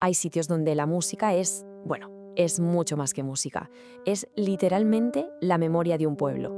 Hay sitios donde la música es, bueno, es mucho más que música. Es literalmente la memoria de un pueblo.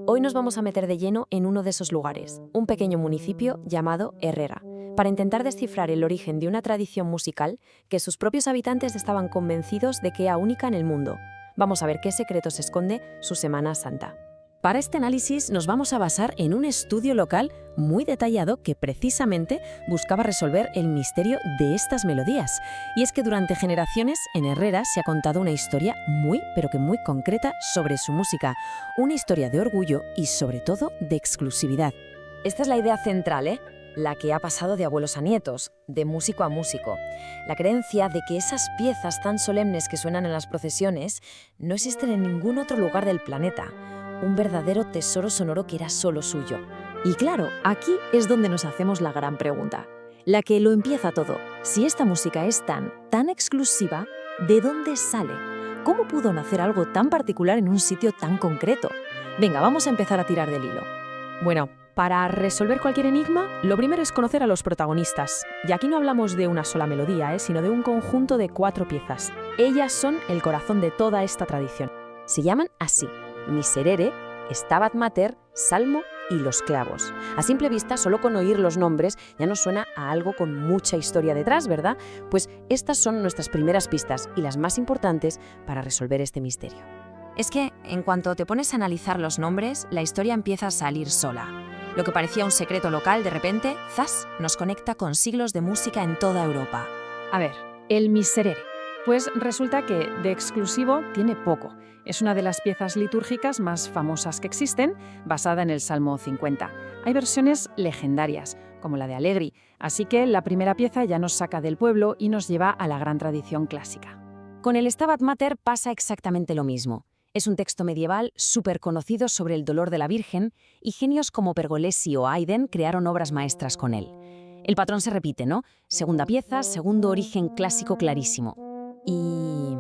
Hoy nos vamos a meter de lleno en uno de esos lugares, un pequeño municipio llamado Herrera, para intentar descifrar el origen de una tradición musical que sus propios habitantes estaban convencidos de que era única en el mundo. Vamos a ver qué secretos esconde su Semana Santa. Para este análisis nos vamos a basar en un estudio local muy detallado que precisamente buscaba resolver el misterio de estas melodías. Y es que durante generaciones en Herrera se ha contado una historia muy, pero que muy concreta sobre su música. Una historia de orgullo y sobre todo de exclusividad. Esta es la idea central, la que ha pasado de abuelos a nietos, de músico a músico. La creencia de que esas piezas tan solemnes que suenan en las procesiones no existen en ningún otro lugar del planeta. Un verdadero tesoro sonoro que era solo suyo. Y claro, aquí es donde nos hacemos la gran pregunta, la que lo empieza todo. Si esta música es tan exclusiva, ¿de dónde sale? ¿Cómo pudo nacer algo tan particular en un sitio tan concreto? Venga, vamos a empezar a tirar del hilo. Bueno, para resolver cualquier enigma, lo primero es conocer a los protagonistas. Y aquí no hablamos de una sola melodía, sino de un conjunto de 4 piezas. Ellas son el corazón de toda esta tradición. Se llaman así: Miserere, Stabat Mater, Salmo y Los Clavos. A simple vista, solo con oír los nombres ya nos suena a algo con mucha historia detrás, ¿verdad? Pues estas son nuestras primeras pistas y las más importantes para resolver este misterio. Es que, en cuanto te pones a analizar los nombres, la historia empieza a salir sola. Lo que parecía un secreto local, de repente, ¡zas!, nos conecta con siglos de música en toda Europa. A ver, el Miserere. Pues resulta que de exclusivo tiene poco. Es una de las piezas litúrgicas más famosas que existen, basada en el Salmo 50. Hay versiones legendarias, como la de Allegri, así que la primera pieza ya nos saca del pueblo y nos lleva a la gran tradición clásica. Con el Stabat Mater pasa exactamente lo mismo. Es un texto medieval súper conocido sobre el dolor de la Virgen y genios como Pergolesi o Haydn crearon obras maestras con él. El patrón se repite, ¿no? Segunda pieza, segundo origen clásico clarísimo. Y...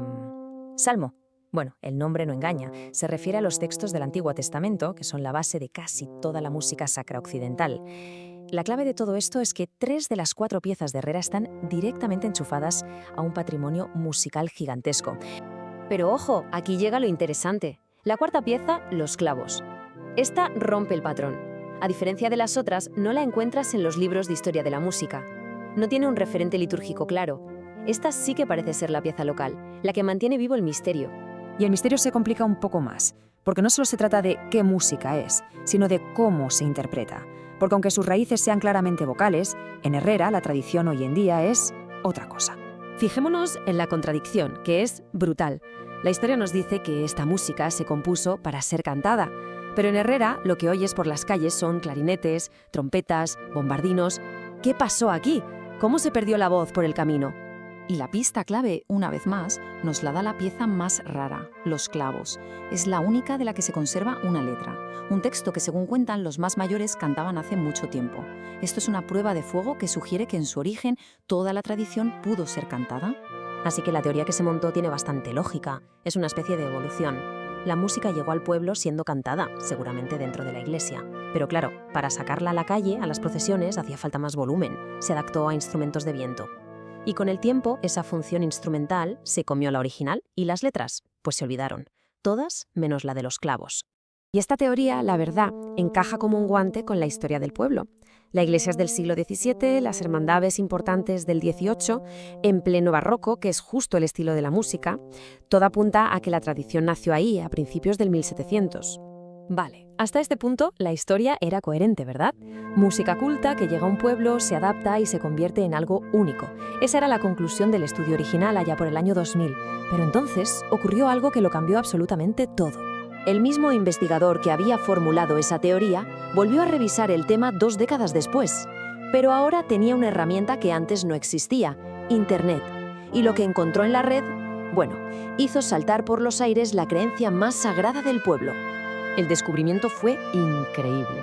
Salmo. Bueno, el nombre no engaña. Se refiere a los textos del Antiguo Testamento, que son la base de casi toda la música sacra occidental. La clave de todo esto es que 3 de las 4 piezas de Herrera están directamente enchufadas a un patrimonio musical gigantesco. Pero ojo, aquí llega lo interesante. La cuarta pieza, Los Clavos. Esta rompe el patrón. A diferencia de las otras, no la encuentras en los libros de historia de la música. No tiene un referente litúrgico claro. Esta sí que parece ser la pieza local, la que mantiene vivo el misterio. Y el misterio se complica un poco más, porque no solo se trata de qué música es, sino de cómo se interpreta. Porque aunque sus raíces sean claramente vocales, en Herrera la tradición hoy en día es otra cosa. Fijémonos en la contradicción, que es brutal. La historia nos dice que esta música se compuso para ser cantada, pero en Herrera lo que oyes por las calles son clarinetes, trompetas, bombardinos. ¿Qué pasó aquí? ¿Cómo se perdió la voz por el camino? Y la pista clave, una vez más, nos la da la pieza más rara, Los Clavos. Es la única de la que se conserva una letra. Un texto que, según cuentan, los más mayores cantaban hace mucho tiempo. Esto es una prueba de fuego que sugiere que en su origen toda la tradición pudo ser cantada. Así que la teoría que se montó tiene bastante lógica. Es una especie de evolución. La música llegó al pueblo siendo cantada, seguramente dentro de la iglesia. Pero claro, para sacarla a la calle, a las procesiones, hacía falta más volumen. Se adaptó a instrumentos de viento. Y con el tiempo, esa función instrumental se comió la original y las letras, pues se olvidaron. Todas menos la de los clavos. Y esta teoría, la verdad, encaja como un guante con la historia del pueblo. La iglesia es del siglo XVII, las hermandades importantes del XVIII, en pleno barroco, que es justo el estilo de la música. Todo apunta a que la tradición nació ahí, a principios del 1700. Vale, hasta este punto la historia era coherente, ¿verdad? Música culta que llega a un pueblo, se adapta y se convierte en algo único. Esa era la conclusión del estudio original allá por el año 2000. Pero entonces ocurrió algo que lo cambió absolutamente todo. El mismo investigador que había formulado esa teoría volvió a revisar el tema 2 décadas después. Pero ahora tenía una herramienta que antes no existía, Internet. Y lo que encontró en la red, bueno, hizo saltar por los aires la creencia más sagrada del pueblo. El descubrimiento fue increíble.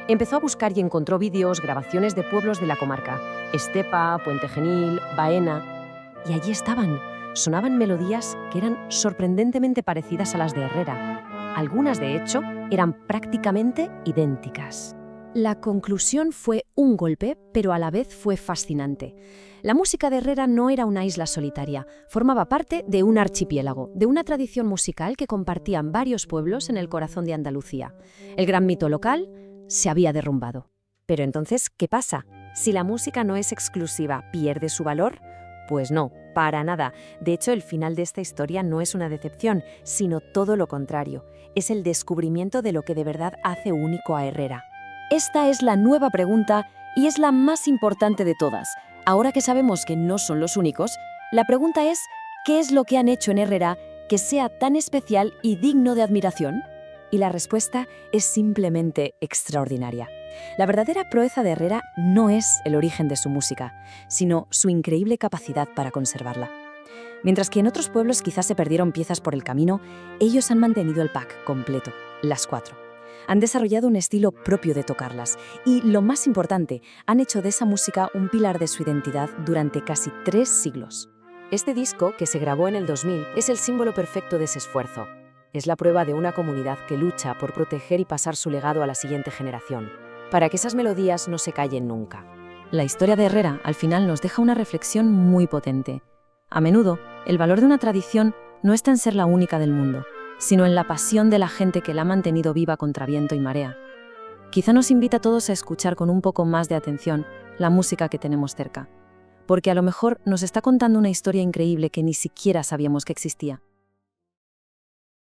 Empezó a buscar y encontró vídeos, grabaciones de pueblos de la comarca, Estepa, Puente Genil, Baena. Y allí estaban. Sonaban melodías que eran sorprendentemente parecidas a las de Herrera. Algunas, de hecho, eran prácticamente idénticas. La conclusión fue un golpe, pero a la vez fue fascinante. La música de Herrera no era una isla solitaria, formaba parte de un archipiélago, de una tradición musical que compartían varios pueblos en el corazón de Andalucía. El gran mito local se había derrumbado. Pero entonces, ¿qué pasa? Si la música no es exclusiva, ¿pierde su valor? Pues no, para nada. De hecho, el final de esta historia no es una decepción, sino todo lo contrario. Es el descubrimiento de lo que de verdad hace único a Herrera. Esta es la nueva pregunta y es la más importante de todas. Ahora que sabemos que no son los únicos, la pregunta es, ¿qué es lo que han hecho en Herrera que sea tan especial y digno de admiración? Y la respuesta es simplemente extraordinaria. La verdadera proeza de Herrera no es el origen de su música, sino su increíble capacidad para conservarla. Mientras que en otros pueblos quizás se perdieron piezas por el camino, ellos han mantenido el pack completo, las 4. Han desarrollado un estilo propio de tocarlas y, lo más importante, han hecho de esa música un pilar de su identidad durante casi 3 siglos. Este disco, que se grabó en el 2000, es el símbolo perfecto de ese esfuerzo. Es la prueba de una comunidad que lucha por proteger y pasar su legado a la siguiente generación, para que esas melodías no se callen nunca. La historia de Herrera al final nos deja una reflexión muy potente. A menudo, el valor de una tradición no está en ser la única del mundo, sino en la pasión de la gente que la ha mantenido viva contra viento y marea. Quizá nos invita a todos a escuchar con un poco más de atención la música que tenemos cerca, porque a lo mejor nos está contando una historia increíble que ni siquiera sabíamos que existía.